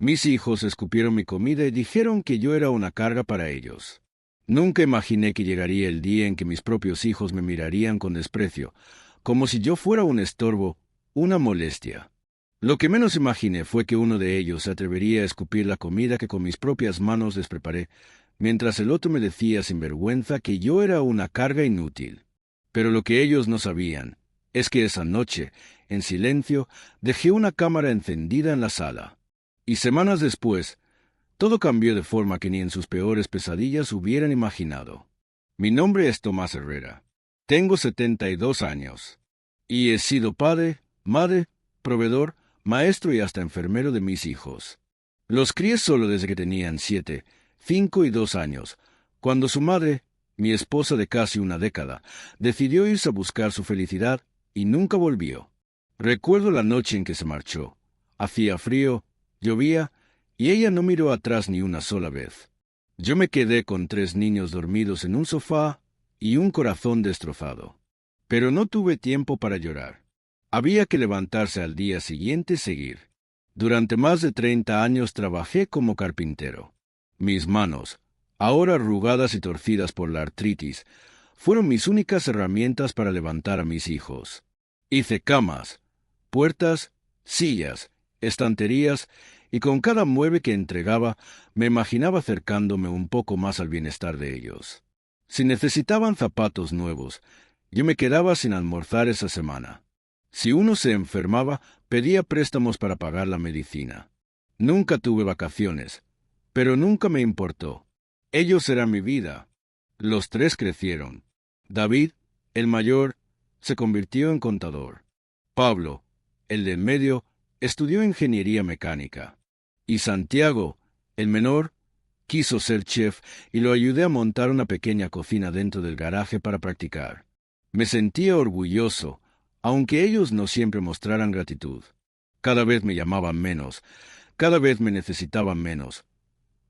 Mis hijos escupieron mi comida y dijeron que yo era una carga para ellos. Nunca imaginé que llegaría el día en que mis propios hijos me mirarían con desprecio, como si yo fuera un estorbo, una molestia. Lo que menos imaginé fue que uno de ellos se atrevería a escupir la comida que con mis propias manos les preparé, mientras el otro me decía sin vergüenza que yo era una carga inútil. Pero lo que ellos no sabían es que esa noche, en silencio, dejé una cámara encendida en la sala. Y semanas después, todo cambió de forma que ni en sus peores pesadillas hubieran imaginado. Mi nombre es Tomás Herrera. Tengo 72 años. Y he sido padre, madre, proveedor, maestro y hasta enfermero de mis hijos. Los crié solo desde que tenían 7, 5 y 2 años, cuando su madre, mi esposa de casi una década, decidió irse a buscar su felicidad y nunca volvió. Recuerdo la noche en que se marchó. Hacía frío, llovía, y ella no miró atrás ni una sola vez. Yo me quedé con 3 niños dormidos en un sofá y un corazón destrozado. Pero no tuve tiempo para llorar. Había que levantarse al día siguiente y seguir. Durante más de 30 años trabajé como carpintero. Mis manos, ahora arrugadas y torcidas por la artritis, fueron mis únicas herramientas para levantar a mis hijos. Hice camas, puertas, sillas, estanterías, y con cada mueble que entregaba me imaginaba acercándome un poco más al bienestar de ellos. Si necesitaban zapatos nuevos, yo me quedaba sin almorzar esa semana. Si uno se enfermaba, pedía préstamos para pagar la medicina. Nunca tuve vacaciones, pero nunca me importó. Ellos eran mi vida. Los 3 crecieron. David, el mayor, se convirtió en contador. Pablo, el de en medio, estudió ingeniería mecánica. Y Santiago, el menor, quiso ser chef y lo ayudé a montar una pequeña cocina dentro del garaje para practicar. Me sentía orgulloso, aunque ellos no siempre mostraran gratitud. Cada vez me llamaban menos, cada vez me necesitaban menos.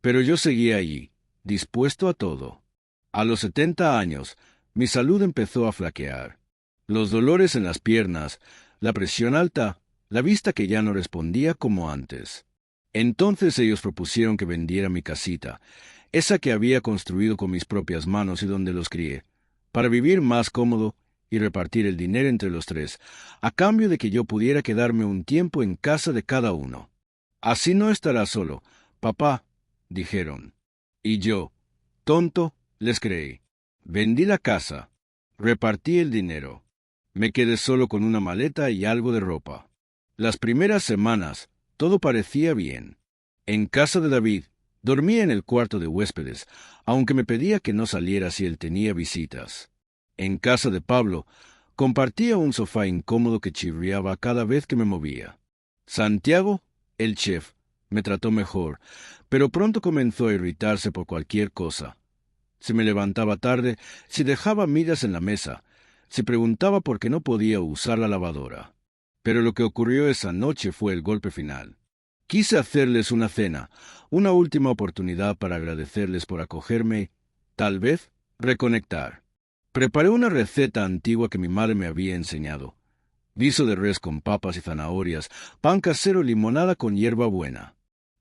Pero yo seguía allí, dispuesto a todo. A los 70 años, mi salud empezó a flaquear. Los dolores en las piernas, la presión alta, la vista que ya no respondía como antes. Entonces ellos propusieron que vendiera mi casita, esa que había construido con mis propias manos y donde los crié, para vivir más cómodo y repartir el dinero entre los 3, a cambio de que yo pudiera quedarme un tiempo en casa de cada uno. Así no estarás solo, papá, dijeron. Y yo, tonto, les creí. Vendí la casa, repartí el dinero. Me quedé solo con una maleta y algo de ropa. Las primeras semanas, todo parecía bien. En casa de David, dormía en el cuarto de huéspedes, aunque me pedía que no saliera si él tenía visitas. En casa de Pablo, compartía un sofá incómodo que chirriaba cada vez que me movía. Santiago, el chef, me trató mejor, pero pronto comenzó a irritarse por cualquier cosa. Si me levantaba tarde, si dejaba migas en la mesa, si preguntaba por qué no podía usar la lavadora. Pero lo que ocurrió esa noche fue el golpe final. Quise hacerles una cena, una última oportunidad para agradecerles por acogerme, tal vez reconectar. Preparé una receta antigua que mi madre me había enseñado. Guiso de res con papas y zanahorias, pan casero y limonada con hierbabuena.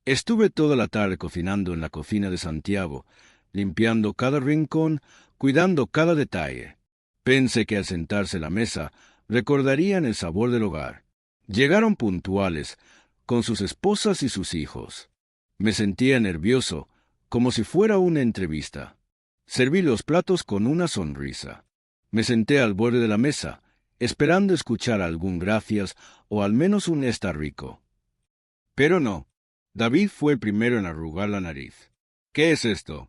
Estuve toda la tarde cocinando en la cocina de Santiago, limpiando cada rincón, cuidando cada detalle. Pensé que al sentarse a la mesa, recordarían el sabor del hogar. Llegaron puntuales, con sus esposas y sus hijos. Me sentía nervioso, como si fuera una entrevista. Serví los platos con una sonrisa. Me senté al borde de la mesa, esperando escuchar algún gracias o al menos un está rico. Pero no. David fue el primero en arrugar la nariz. «¿Qué es esto?»,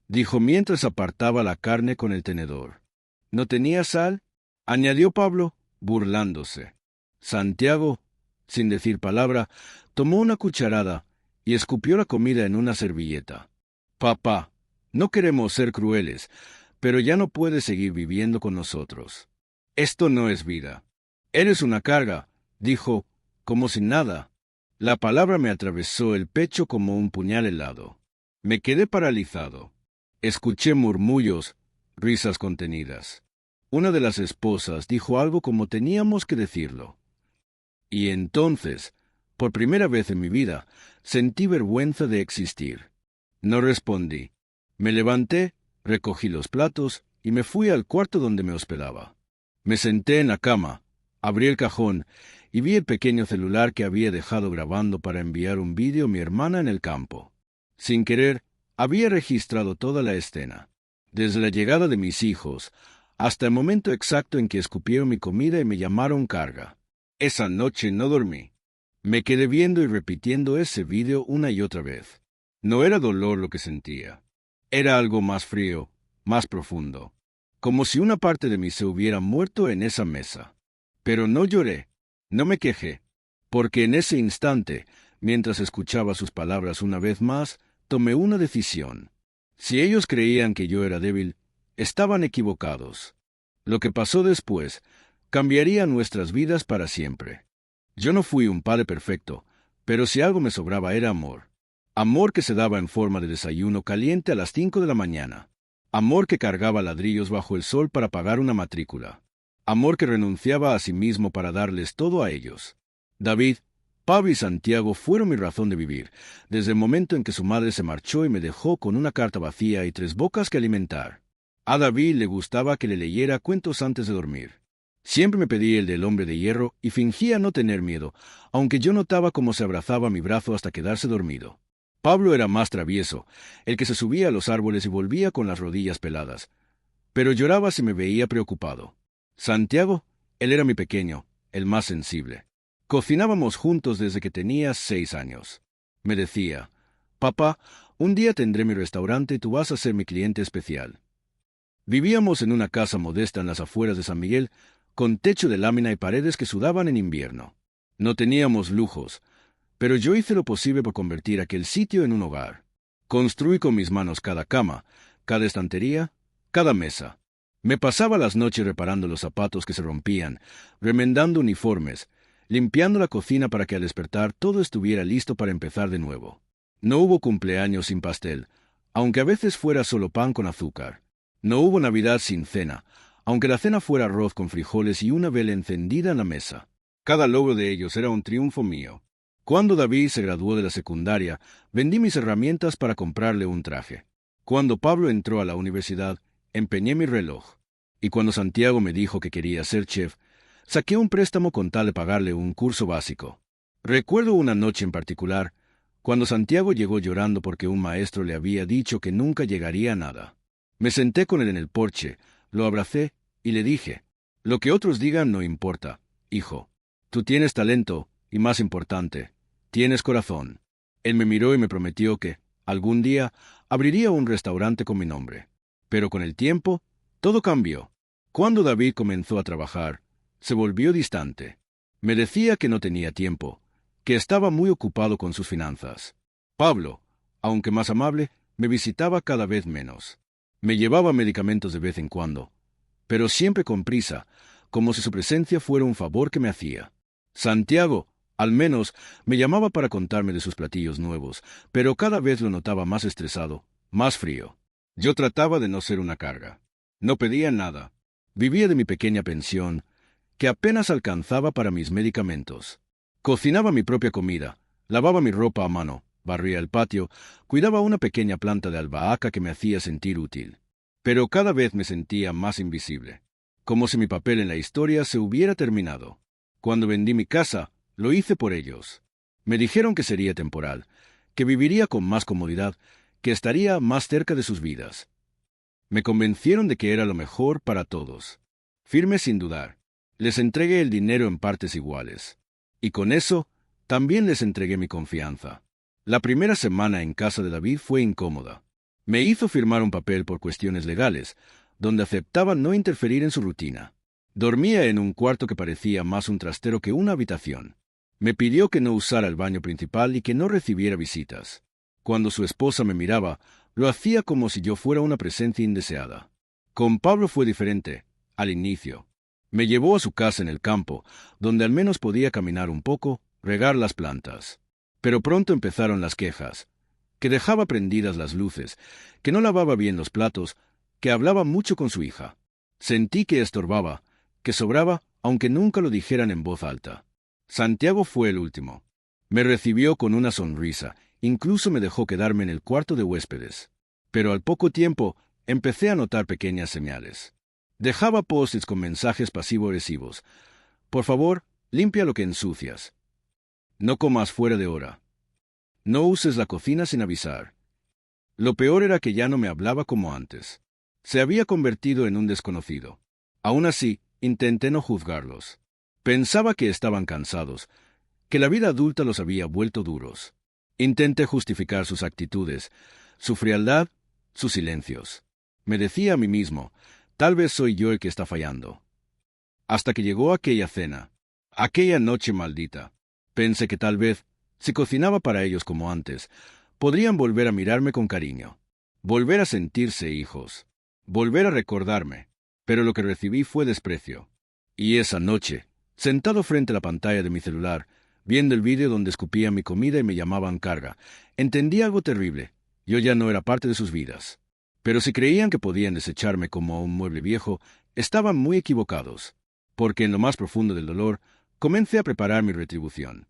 dijo mientras apartaba la carne con el tenedor. «¿No tenía sal?», añadió Pablo, burlándose. Santiago, sin decir palabra, tomó una cucharada y escupió la comida en una servilleta. «Papá, no queremos ser crueles, pero ya no puedes seguir viviendo con nosotros. Esto no es vida. Eres una carga», dijo, como sin nada. La palabra me atravesó el pecho como un puñal helado. Me quedé paralizado. Escuché murmullos, risas contenidas. Una de las esposas dijo algo como teníamos que decirlo. Y entonces, Por primera vez en mi vida, sentí vergüenza de existir. No respondí. Me levanté, recogí los platos y me fui al cuarto donde me hospedaba. Me senté en la cama, abrí el cajón y vi el pequeño celular que había dejado grabando para enviar un vídeo a mi hermana en el campo. Sin querer, había registrado toda la escena, desde la llegada de mis hijos hasta el momento exacto en que escupieron mi comida y me llamaron carga. Esa noche no dormí. Me quedé viendo y repitiendo ese vídeo una y otra vez. No era dolor lo que sentía. Era algo más frío, más profundo. Como si una parte de mí se hubiera muerto en esa mesa. Pero no lloré, no me quejé, porque en ese instante, mientras escuchaba sus palabras una vez más, tomé una decisión. Si ellos creían que yo era débil, estaban equivocados. Lo que pasó después cambiaría nuestras vidas para siempre. Yo no fui un padre perfecto, pero si algo me sobraba era amor. Amor que se daba en forma de desayuno caliente a las 5 de la mañana. Amor que cargaba ladrillos bajo el sol para pagar una matrícula. Amor que renunciaba a sí mismo para darles todo a ellos. David, Pablo y Santiago fueron mi razón de vivir, desde el momento en que su madre se marchó y me dejó con una carta vacía y 3 bocas que alimentar. A David le gustaba que le leyera cuentos antes de dormir. Siempre me pedía el del hombre de hierro y fingía no tener miedo, aunque yo notaba cómo se abrazaba a mi brazo hasta quedarse dormido. Pablo era más travieso, el que se subía a los árboles y volvía con las rodillas peladas, pero lloraba si me veía preocupado. Santiago, él era mi pequeño, el más sensible. Cocinábamos juntos desde que tenía 6 años. Me decía, «Papá, un día tendré mi restaurante y tú vas a ser mi cliente especial». Vivíamos en una casa modesta en las afueras de San Miguel, con techo de lámina y paredes que sudaban en invierno. No teníamos lujos, pero yo hice lo posible por convertir aquel sitio en un hogar. Construí con mis manos cada cama, cada estantería, cada mesa. Me pasaba las noches reparando los zapatos que se rompían, remendando uniformes, limpiando la cocina para que al despertar todo estuviera listo para empezar de nuevo. No hubo cumpleaños sin pastel, aunque a veces fuera solo pan con azúcar. No hubo Navidad sin cena, aunque la cena fuera arroz con frijoles y una vela encendida en la mesa. Cada logro de ellos era un triunfo mío. Cuando David se graduó de la secundaria, vendí mis herramientas para comprarle un traje. Cuando Pablo entró a la universidad, empeñé mi reloj. Y cuando Santiago me dijo que quería ser chef, saqué un préstamo con tal de pagarle un curso básico. Recuerdo una noche en particular, cuando Santiago llegó llorando porque un maestro le había dicho que nunca llegaría a nada. Me senté con él en el porche, lo abracé y le dije, «Lo que otros digan no importa, hijo. Tú tienes talento y, más importante, tienes corazón». Él me miró y me prometió que, algún día, abriría un restaurante con mi nombre. Pero con el tiempo, todo cambió. Cuando David comenzó a trabajar, se volvió distante. Me decía que no tenía tiempo, que estaba muy ocupado con sus finanzas. Pablo, aunque más amable, me visitaba cada vez menos. Me llevaba medicamentos de vez en cuando, pero siempre con prisa, como si su presencia fuera un favor que me hacía. Santiago, al menos, me llamaba para contarme de sus platillos nuevos, pero cada vez lo notaba más estresado, más frío. Yo trataba de no ser una carga. No pedía nada. Vivía de mi pequeña pensión, que apenas alcanzaba para mis medicamentos. Cocinaba mi propia comida, lavaba mi ropa a mano, barría el patio, cuidaba una pequeña planta de albahaca que me hacía sentir útil. Pero cada vez me sentía más invisible, como si mi papel en la historia se hubiera terminado. Cuando vendí mi casa, lo hice por ellos. Me dijeron que sería temporal, que viviría con más comodidad, que estaría más cerca de sus vidas. Me convencieron de que era lo mejor para todos. Firme sin dudar, les entregué el dinero en partes iguales. Y con eso, también les entregué mi confianza. La primera semana en casa de David fue incómoda. Me hizo firmar un papel por cuestiones legales, donde aceptaba no interferir en su rutina. Dormía en un cuarto que parecía más un trastero que una habitación. Me pidió que no usara el baño principal y que no recibiera visitas. Cuando su esposa me miraba, lo hacía como si yo fuera una presencia indeseada. Con Pablo fue diferente, al inicio. Me llevó a su casa en el campo, donde al menos podía caminar un poco, regar las plantas. Pero pronto empezaron las quejas, que dejaba prendidas las luces, que no lavaba bien los platos, que hablaba mucho con su hija. Sentí que estorbaba, que sobraba, aunque nunca lo dijeran en voz alta. Santiago fue el último. Me recibió con una sonrisa, incluso me dejó quedarme en el cuarto de huéspedes. Pero al poco tiempo empecé a notar pequeñas señales. Dejaba post-its con mensajes pasivo-agresivos. Por favor, limpia lo que ensucias. No comas fuera de hora. No uses la cocina sin avisar. Lo peor era que ya no me hablaba como antes. Se había convertido en un desconocido. Aún así, intenté no juzgarlos. Pensaba que estaban cansados, que la vida adulta los había vuelto duros. Intenté justificar sus actitudes, su frialdad, sus silencios. Me decía a mí mismo, tal vez soy yo el que está fallando. Hasta que llegó aquella cena, aquella noche maldita. Pensé que tal vez, si cocinaba para ellos como antes, podrían volver a mirarme con cariño, volver a sentirse hijos, volver a recordarme, pero lo que recibí fue desprecio. Y esa noche, sentado frente a la pantalla de mi celular, viendo el vídeo donde escupía mi comida y me llamaban carga, entendí algo terrible. Yo ya no era parte de sus vidas. Pero si creían que podían desecharme como un mueble viejo, estaban muy equivocados, porque en lo más profundo del dolor, comencé a preparar mi retribución.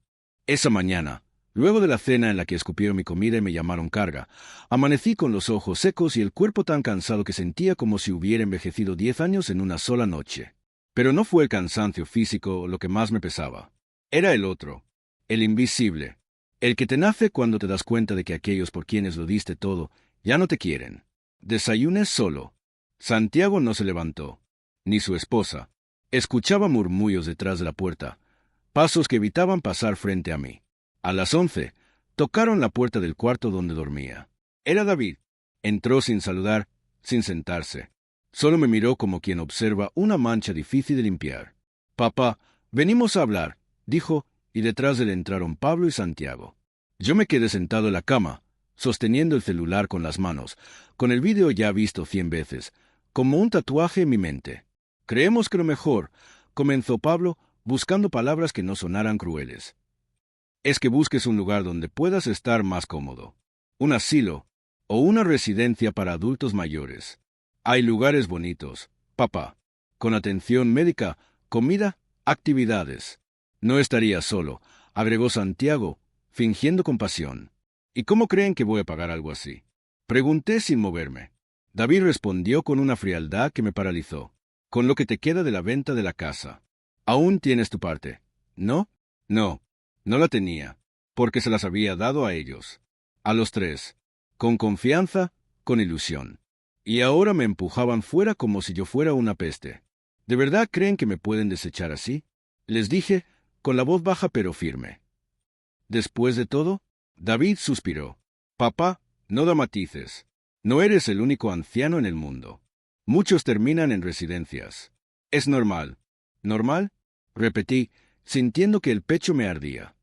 Esa mañana, luego de la cena en la que escupieron mi comida y me llamaron carga, amanecí con los ojos secos y el cuerpo tan cansado que sentía como si hubiera envejecido 10 años en una sola noche. Pero no fue el cansancio físico lo que más me pesaba. Era el otro, el invisible, el que te nace cuando te das cuenta de que aquellos por quienes lo diste todo ya no te quieren. Desayuné solo. Santiago no se levantó, ni su esposa. Escuchaba murmullos detrás de la puerta, pasos que evitaban pasar frente a mí. A las 11, tocaron la puerta del cuarto donde dormía. Era David. Entró sin saludar, sin sentarse. Solo me miró como quien observa una mancha difícil de limpiar. «Papá, venimos a hablar», dijo, y detrás de él entraron Pablo y Santiago. Yo me quedé sentado en la cama, sosteniendo el celular con las manos, con el vídeo ya visto 100 veces, como un tatuaje en mi mente. «Creemos que lo mejor», comenzó Pablo, buscando palabras que no sonaran crueles, «es que busques un lugar donde puedas estar más cómodo. Un asilo o una residencia para adultos mayores. Hay lugares bonitos, papá, con atención médica, comida, actividades. No estaría solo», agregó Santiago, fingiendo compasión. «¿Y cómo creen que voy a pagar algo así?», pregunté sin moverme. David respondió con una frialdad que me paralizó. «Con lo que te queda de la venta de la casa. Aún tienes tu parte, ¿no?» «No, no la tenía, porque se las había dado a ellos. A los 3, con confianza, con ilusión. Y ahora me empujaban fuera como si yo fuera una peste. ¿De verdad creen que me pueden desechar así?», les dije, con la voz baja pero firme. Después de todo, David suspiró. «Papá, no dramatices. No eres el único anciano en el mundo. Muchos terminan en residencias. Es normal». «¿Normal?», repetí, sintiendo que el pecho me ardía.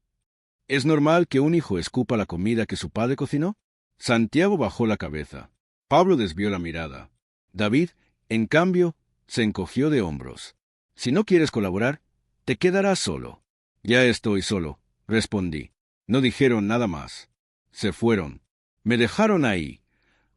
«¿Es normal que un hijo escupa la comida que su padre cocinó?». Santiago bajó la cabeza. Pablo desvió la mirada. David, en cambio, se encogió de hombros. «Si no quieres colaborar, te quedarás solo». «Ya estoy solo», respondí. No dijeron nada más. Se fueron. Me dejaron ahí,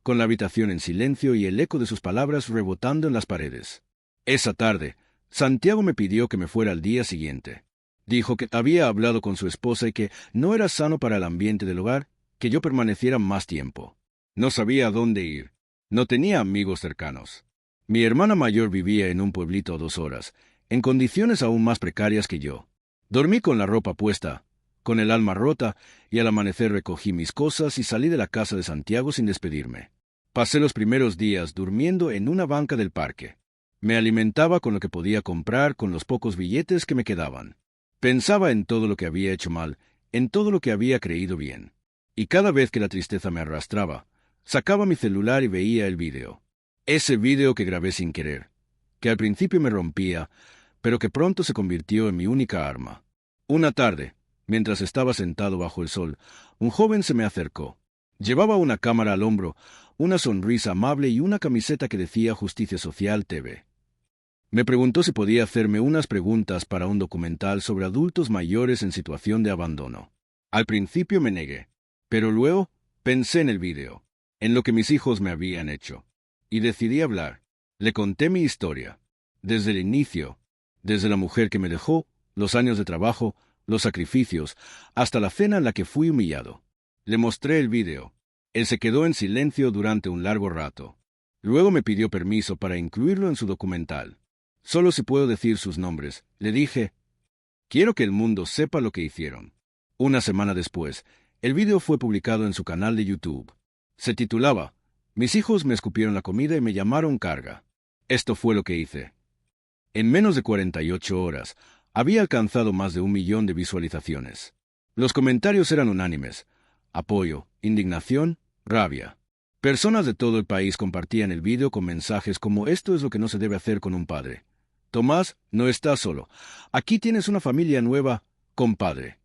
con la habitación en silencio y el eco de sus palabras rebotando en las paredes. Esa tarde, Santiago me pidió que me fuera al día siguiente. Dijo que había hablado con su esposa y que no era sano para el ambiente del hogar que yo permaneciera más tiempo. No sabía a dónde ir. No tenía amigos cercanos. Mi hermana mayor vivía en un pueblito a 2 horas, en condiciones aún más precarias que yo. Dormí con la ropa puesta, con el alma rota, y al amanecer recogí mis cosas y salí de la casa de Santiago sin despedirme. Pasé los primeros días durmiendo en una banca del parque. Me alimentaba con lo que podía comprar con los pocos billetes que me quedaban. Pensaba en todo lo que había hecho mal, en todo lo que había creído bien. Y cada vez que la tristeza me arrastraba, sacaba mi celular y veía el vídeo. Ese vídeo que grabé sin querer, que al principio me rompía, pero que pronto se convirtió en mi única arma. Una tarde, mientras estaba sentado bajo el sol, un joven se me acercó. Llevaba una cámara al hombro, una sonrisa amable y una camiseta que decía Justicia Social TV. Me preguntó si podía hacerme unas preguntas para un documental sobre adultos mayores en situación de abandono. Al principio me negué, pero luego pensé en el vídeo, en lo que mis hijos me habían hecho, y decidí hablar. Le conté mi historia, desde el inicio, desde la mujer que me dejó, los años de trabajo, los sacrificios, hasta la cena en la que fui humillado. Le mostré el video. Él se quedó en silencio durante un largo rato. Luego me pidió permiso para incluirlo en su documental. Solo si puedo decir sus nombres, le dije, quiero que el mundo sepa lo que hicieron. Una semana después, el video fue publicado en su canal de YouTube. Se titulaba, Mis hijos me escupieron la comida y me llamaron carga. Esto fue lo que hice. En menos de 48 horas, había alcanzado más de 1 millón de visualizaciones. Los comentarios eran unánimes. Apoyo, indignación, rabia. Personas de todo el país compartían el video con mensajes como esto es lo que no se debe hacer con un padre. Tomás, no estás solo. Aquí tienes una familia nueva, compadre.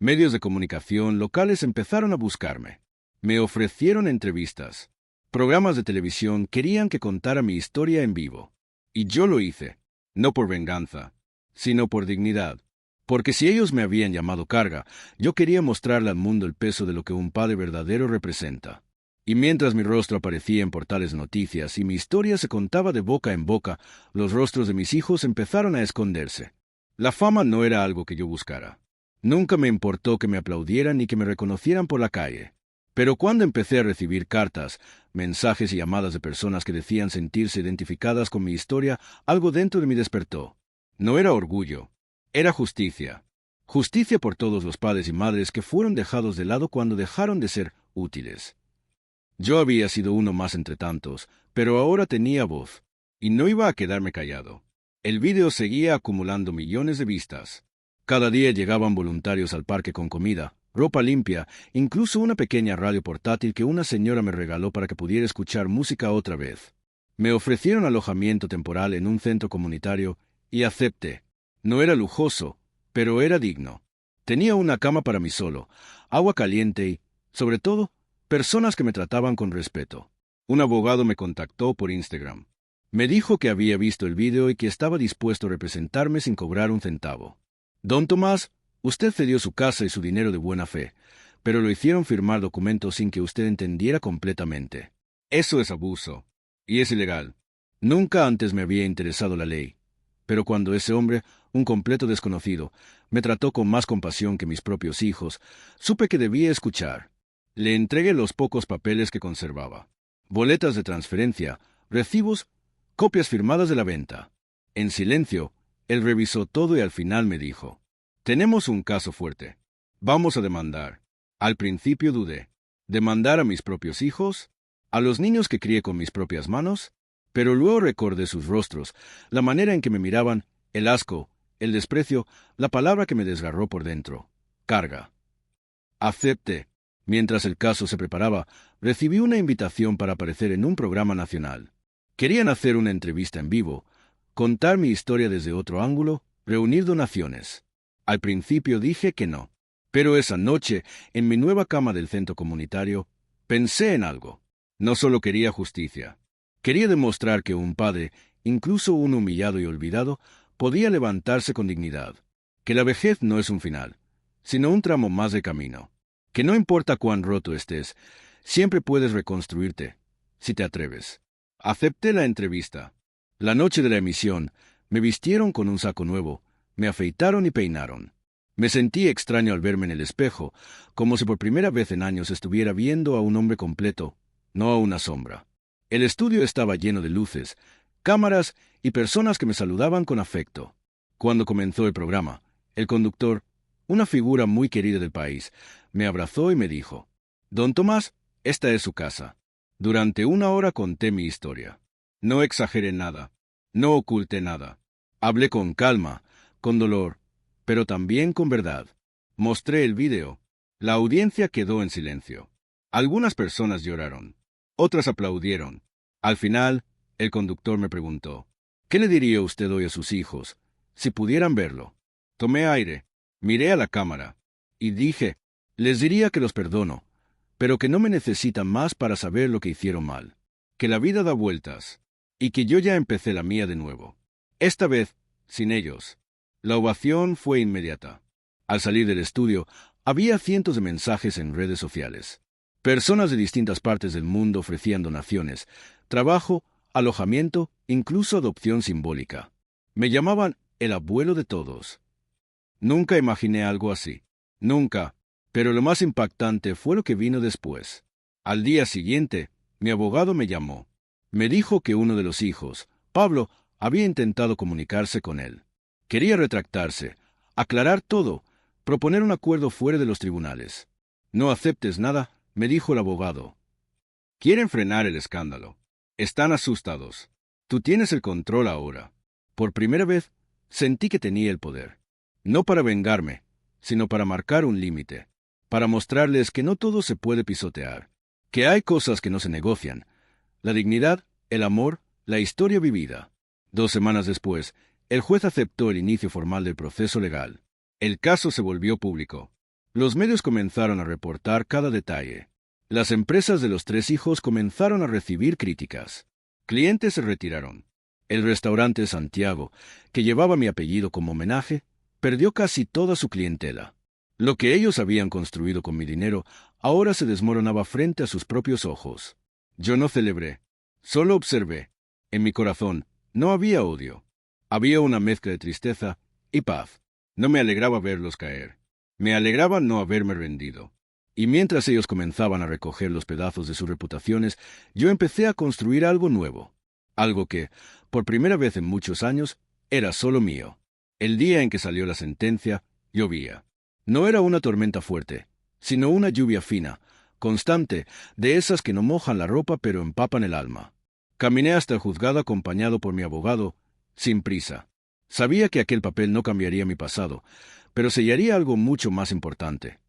Medios de comunicación locales empezaron a buscarme. Me ofrecieron entrevistas. Programas de televisión querían que contara mi historia en vivo. Y yo lo hice, no por venganza, sino por dignidad. Porque si ellos me habían llamado carga, yo quería mostrarle al mundo el peso de lo que un padre verdadero representa. Y mientras mi rostro aparecía en portales de noticias y mi historia se contaba de boca en boca, los rostros de mis hijos empezaron a esconderse. La fama no era algo que yo buscara. Nunca me importó que me aplaudieran ni que me reconocieran por la calle. Pero cuando empecé a recibir cartas, mensajes y llamadas de personas que decían sentirse identificadas con mi historia, algo dentro de mí despertó. No era orgullo, era justicia. Justicia por todos los padres y madres que fueron dejados de lado cuando dejaron de ser útiles. Yo había sido uno más entre tantos, pero ahora tenía voz, y no iba a quedarme callado. El video seguía acumulando millones de vistas. Cada día llegaban voluntarios al parque con comida, ropa limpia, incluso una pequeña radio portátil que una señora me regaló para que pudiera escuchar música otra vez. Me ofrecieron alojamiento temporal en un centro comunitario y acepté. No era lujoso, pero era digno. Tenía una cama para mí solo, agua caliente y, sobre todo, personas que me trataban con respeto. Un abogado me contactó por Instagram. Me dijo que había visto el video y que estaba dispuesto a representarme sin cobrar un centavo. Don Tomás, usted cedió su casa y su dinero de buena fe, pero lo hicieron firmar documentos sin que usted entendiera completamente. Eso es abuso, y es ilegal. Nunca antes me había interesado la ley, pero cuando ese hombre, un completo desconocido, me trató con más compasión que mis propios hijos, supe que debía escuchar. Le entregué los pocos papeles que conservaba. Boletas de transferencia, recibos, copias firmadas de la venta. En silencio, él revisó todo y al final me dijo, tenemos un caso fuerte. Vamos a demandar. Al principio dudé. ¿Demandar a mis propios hijos? ¿A los niños que crié con mis propias manos? Pero luego recordé sus rostros, la manera en que me miraban, el asco, el desprecio, la palabra que me desgarró por dentro. Carga. Acepté. Mientras el caso se preparaba, recibí una invitación para aparecer en un programa nacional. Querían hacer una entrevista en vivo, contar mi historia desde otro ángulo, reunir donaciones. Al principio dije que no. Pero esa noche, en mi nueva cama del centro comunitario, pensé en algo. No solo quería justicia. Quería demostrar que un padre, incluso un humillado y olvidado, podía levantarse con dignidad. Que la vejez no es un final, sino un tramo más de camino. Que no importa cuán roto estés, siempre puedes reconstruirte, si te atreves. Acepté la entrevista. La noche de la emisión, me vistieron con un saco nuevo, me afeitaron y peinaron. Me sentí extraño al verme en el espejo, como si por primera vez en años estuviera viendo a un hombre completo, no a una sombra. El estudio estaba lleno de luces, cámaras y personas que me saludaban con afecto. Cuando comenzó el programa, el conductor, una figura muy querida del país, me abrazó y me dijo, «Don Tomás, esta es su casa». Durante 1 hora conté mi historia. No exageré nada, no oculté nada. Hablé con calma, con dolor, pero también con verdad. Mostré el video. La audiencia quedó en silencio. Algunas personas lloraron, otras aplaudieron. Al final, el conductor me preguntó, «¿Qué le diría usted hoy a sus hijos, si pudieran verlo?» Tomé aire, miré a la cámara, y dije, «Les diría que los perdono, pero que no me necesitan más para saber lo que hicieron mal, que la vida da vueltas, y que yo ya empecé la mía de nuevo. Esta vez, sin ellos». La ovación fue inmediata. Al salir del estudio, había cientos de mensajes en redes sociales. Personas de distintas partes del mundo ofrecían donaciones, trabajo, alojamiento, incluso adopción simbólica. Me llamaban el abuelo de todos. Nunca imaginé algo así. Nunca. Pero lo más impactante fue lo que vino después. Al día siguiente, mi abogado me llamó. Me dijo que uno de los hijos, Pablo, había intentado comunicarse con él. Quería retractarse, aclarar todo, proponer un acuerdo fuera de los tribunales. No aceptes nada, me dijo el abogado. Quieren frenar el escándalo. Están asustados. Tú tienes el control ahora. Por primera vez, sentí que tenía el poder. No para vengarme, sino para marcar un límite. Para mostrarles que no todo se puede pisotear. Que hay cosas que no se negocian. La dignidad, el amor, la historia vivida. 2 semanas después, el juez aceptó el inicio formal del proceso legal. El caso se volvió público. Los medios comenzaron a reportar cada detalle. Las empresas de los 3 hijos comenzaron a recibir críticas. Clientes se retiraron. El restaurante Santiago, que llevaba mi apellido como homenaje, perdió casi toda su clientela. Lo que ellos habían construido con mi dinero ahora se desmoronaba frente a sus propios ojos. Yo no celebré, solo observé. En mi corazón no había odio. Había una mezcla de tristeza y paz. No me alegraba verlos caer. Me alegraba no haberme rendido. Y mientras ellos comenzaban a recoger los pedazos de sus reputaciones, yo empecé a construir algo nuevo. Algo que, por primera vez en muchos años, era solo mío. El día en que salió la sentencia, llovía. No era una tormenta fuerte, sino una lluvia fina, constante, de esas que no mojan la ropa pero empapan el alma. Caminé hasta el juzgado acompañado por mi abogado, sin prisa. Sabía que aquel papel no cambiaría mi pasado, pero sellaría algo mucho más importante.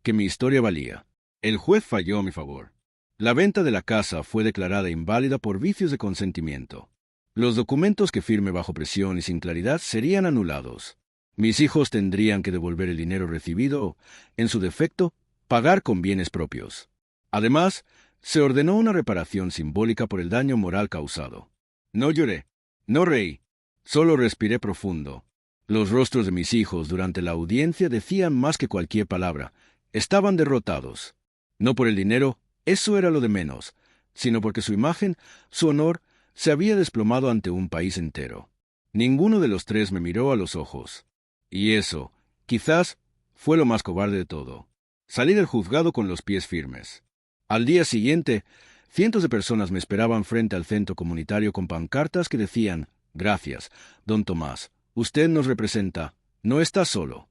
Que mi historia valía. El juez falló a mi favor. La venta de la casa fue declarada inválida por vicios de consentimiento. Los documentos que firme bajo presión y sin claridad serían anulados. Mis hijos tendrían que devolver el dinero recibido o, en su defecto, pagar con bienes propios. Además, se ordenó una reparación simbólica por el daño moral causado. No lloré, no reí, solo respiré profundo. Los rostros de mis hijos durante la audiencia decían más que cualquier palabra. Estaban derrotados. No por el dinero, eso era lo de menos, sino porque su imagen, su honor, se había desplomado ante un país entero. Ninguno de los 3 me miró a los ojos. Y eso, quizás, fue lo más cobarde de todo. Salí del juzgado con los pies firmes. Al día siguiente, cientos de personas me esperaban frente al centro comunitario con pancartas que decían: «Gracias, don Tomás, usted nos representa, no está solo».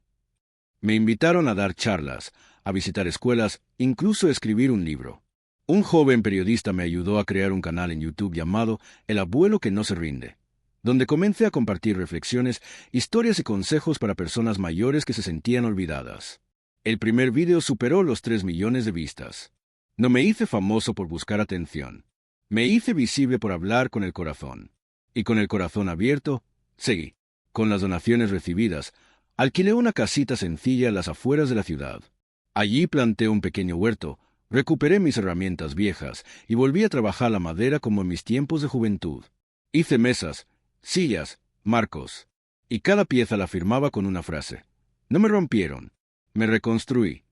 Me invitaron a dar charlas, a visitar escuelas, incluso a escribir un libro. Un joven periodista me ayudó a crear un canal en YouTube llamado El Abuelo que no se rinde, donde comencé a compartir reflexiones, historias y consejos para personas mayores que se sentían olvidadas. El primer video superó los 3 millones de vistas. No me hice famoso por buscar atención. Me hice visible por hablar con el corazón. Y con el corazón abierto, seguí. Con las donaciones recibidas, alquilé una casita sencilla a las afueras de la ciudad. Allí planté un pequeño huerto, recuperé mis herramientas viejas y volví a trabajar la madera como en mis tiempos de juventud. Hice mesas, sillas, marcos, y cada pieza la firmaba con una frase. No me rompieron, me reconstruí.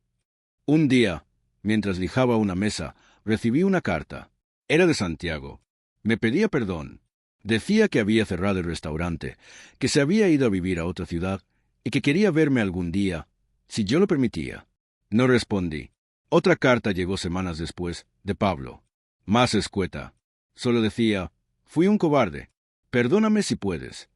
Un día, mientras lijaba una mesa, recibí una carta. Era de Santiago. Me pedía perdón. Decía que había cerrado el restaurante, que se había ido a vivir a otra ciudad y que quería verme algún día, si yo lo permitía. No respondí. Otra carta llegó semanas después, de Pablo. Más escueta. Solo decía: «Fui un cobarde. Perdóname si puedes».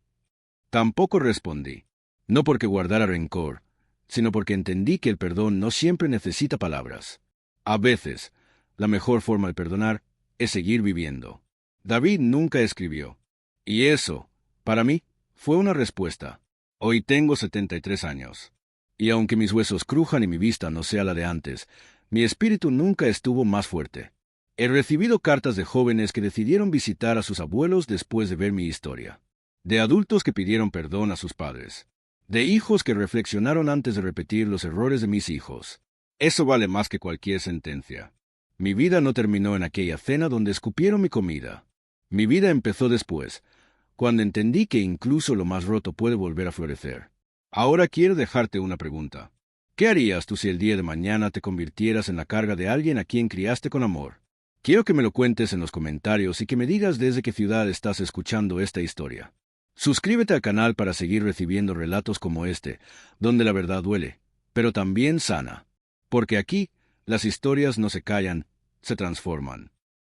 Tampoco respondí. No porque guardara rencor, sino porque entendí que el perdón no siempre necesita palabras. A veces, la mejor forma de perdonar es seguir viviendo. David nunca escribió. Y eso, para mí, fue una respuesta. Hoy tengo 73 años. Y aunque mis huesos crujan y mi vista no sea la de antes, mi espíritu nunca estuvo más fuerte. He recibido cartas de jóvenes que decidieron visitar a sus abuelos después de ver mi historia. De adultos que pidieron perdón a sus padres. De hijos que reflexionaron antes de repetir los errores de mis hijos. Eso vale más que cualquier sentencia. Mi vida no terminó en aquella cena donde escupieron mi comida. Mi vida empezó después, cuando entendí que incluso lo más roto puede volver a florecer. Ahora quiero dejarte una pregunta. ¿Qué harías tú si el día de mañana te convirtieras en la carga de alguien a quien criaste con amor? Quiero que me lo cuentes en los comentarios y que me digas desde qué ciudad estás escuchando esta historia. Suscríbete al canal para seguir recibiendo relatos como este, donde la verdad duele, pero también sana. Porque aquí, las historias no se callan, se transforman.